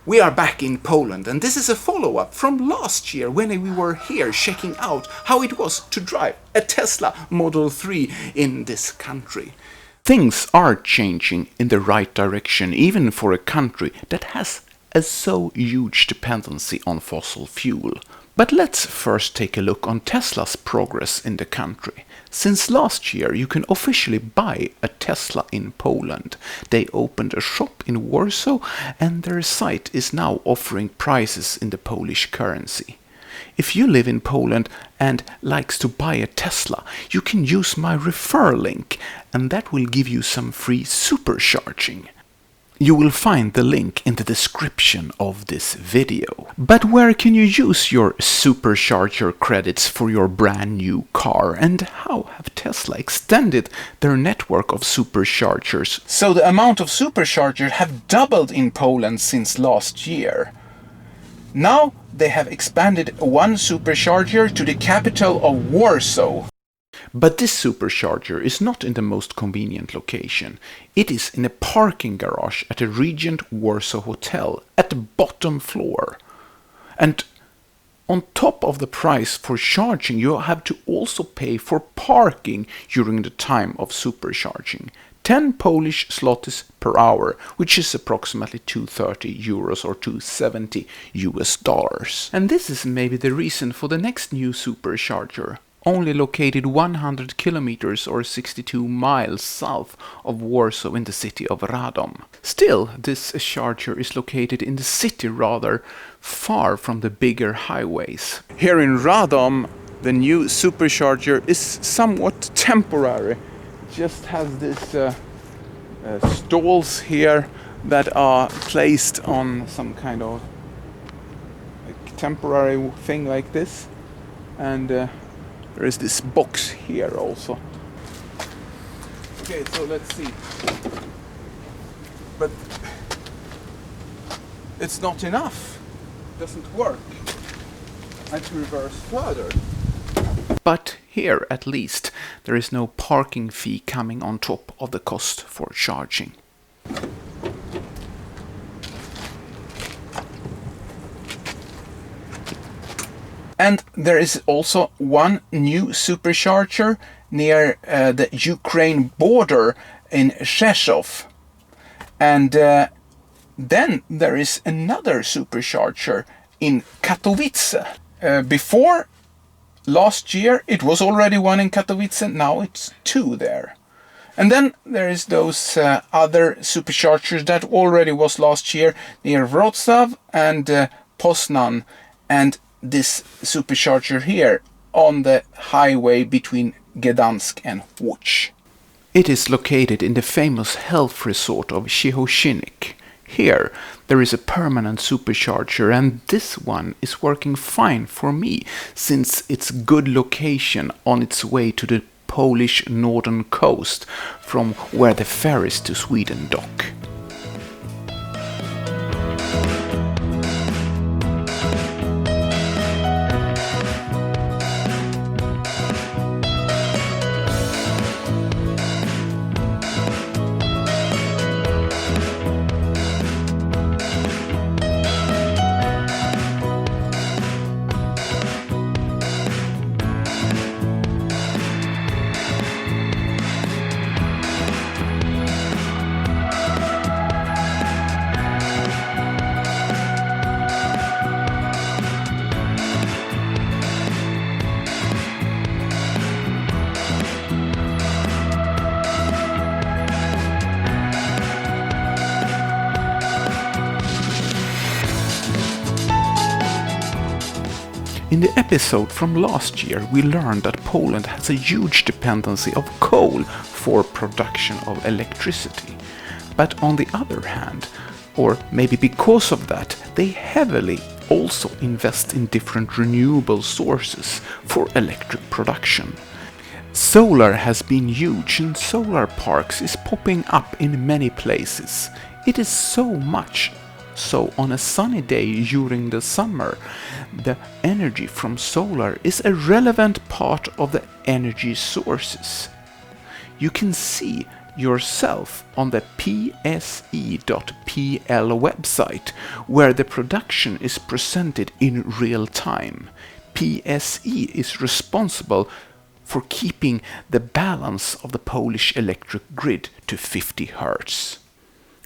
We are back in Poland, and this is a follow-up from last year when we were here checking out how it was to drive a Tesla Model 3 in this country. Things are changing in the right direction, even for a country that has a so huge dependency on fossil fuel. But let's first take a look on Tesla's progress in the country. Since last year you can officially buy a Tesla in Poland. They opened a shop in Warsaw and their site is now offering prices in the Polish currency. If you live in Poland and likes to buy a Tesla, you can use my referral link and that will give you some free supercharging. You will find the link in the description of this video. But where can you use your supercharger credits for your brand new car, and how have Tesla extended their network of superchargers? So the amount of superchargers have doubled in Poland since last year. Now they have expanded one supercharger to the capital of Warsaw. But this supercharger is not in the most convenient location. It is in a parking garage at a Regent Warsaw Hotel at the bottom floor. And on top of the price for charging, you have to also pay for parking during the time of supercharging. 10 Polish zlotys per hour, which is approximately 230 euros or $270 US. And this is maybe the reason for the next new supercharger. Only located 100 kilometers or 62 miles south of Warsaw in the city of Radom. Still, this charger is located in the city rather far from the bigger highways. Here in Radom, the new supercharger is somewhat temporary. It just has this stalls here that are placed on some kind of temporary thing like this. And there is this box here also. Okay, so let's see. But it's not enough. It doesn't work. I have to reverse further. But here at least there is no parking fee coming on top of the cost for charging. And there is also one new supercharger near the Ukraine border in Rzeszów. And then there is another supercharger in Katowice. Before last year it was already one in Katowice, now it's two there. And then there is those other superchargers that already was last year near Wrocław and Poznań, and this supercharger here on the highway between Gdynia and Łódź. It is located in the famous health resort of Ciechocinek. Here there is a permanent supercharger, and this one is working fine for me since it's good location on its way to the Polish northern coast from where the ferries to Sweden dock. In the episode from last year, we learned that Poland has a huge dependency of coal for production of electricity. But on the other hand, or maybe because of that, they heavily also invest in different renewable sources for electric production. Solar has been huge and solar parks is popping up in many places. It is so much so on a sunny day during the summer, the energy from solar is a relevant part of the energy sources. You can see yourself on the pse.pl website, where the production is presented in real time. PSE is responsible for keeping the balance of the Polish electric grid to 50 Hz.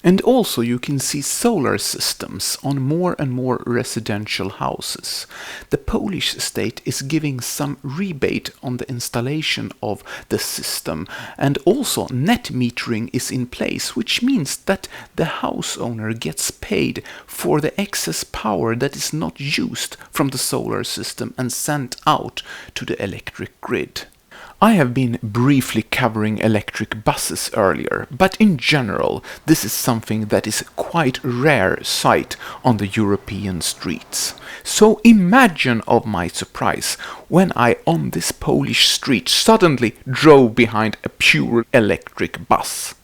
And also you can see solar systems on more and more residential houses. The Polish state is giving some rebate on the installation of the system, and also net metering is in place, which means that the house owner gets paid for the excess power that is not used from the solar system and sent out to the electric grid. I have been briefly covering electric buses earlier, but in general this is something that is quite rare sight on the European streets. So imagine of my surprise when I on this Polish street suddenly drove behind a pure electric bus.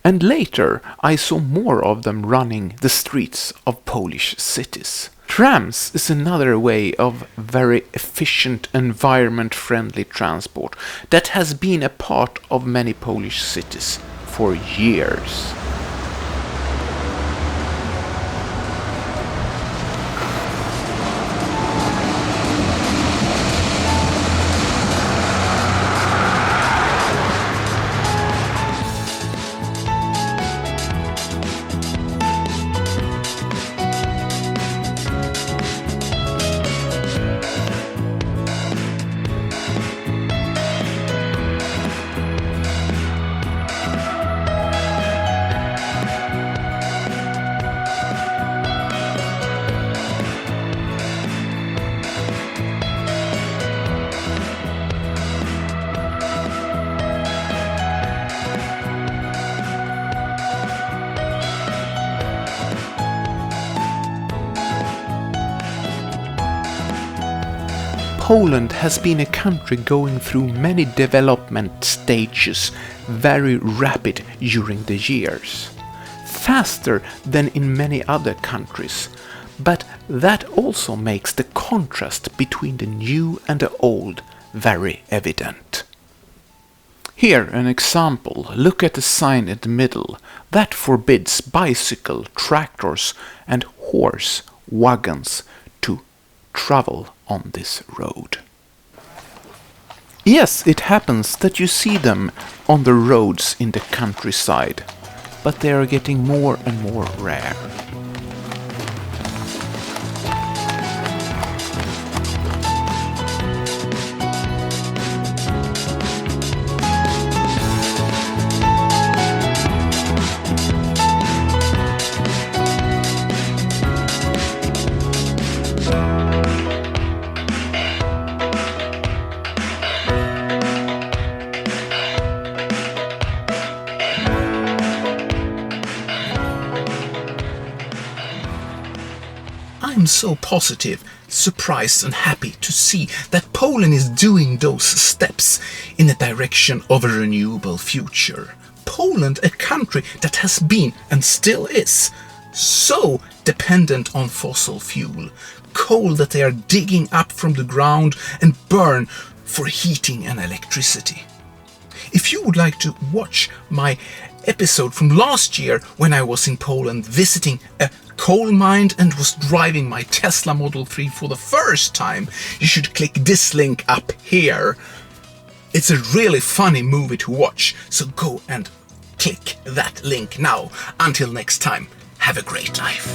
And later I saw more of them running the streets of Polish cities. Trams is another way of very efficient, environment-friendly transport that has been a part of many Polish cities for years. Poland has been a country going through many development stages, very rapid during the years. Faster than in many other countries, but that also makes the contrast between the new and the old very evident. Here an example, look at the sign in the middle, that forbids bicycle, tractors and horse wagons to travel on this road. Yes, it happens that you see them on the roads in the countryside, but they are getting more and more rare. I'm so positive, surprised and happy to see that Poland is doing those steps in the direction of a renewable future. Poland, a country that has been and still is so dependent on fossil fuel, coal that they are digging up from the ground and burn for heating and electricity. If you would like to watch my episode from last year when I was in Poland visiting a coal mine and was driving my Tesla Model 3 for the first time, you should click this link up here. It's a really funny movie to watch, so go and click that link now. Until next time, have a great life.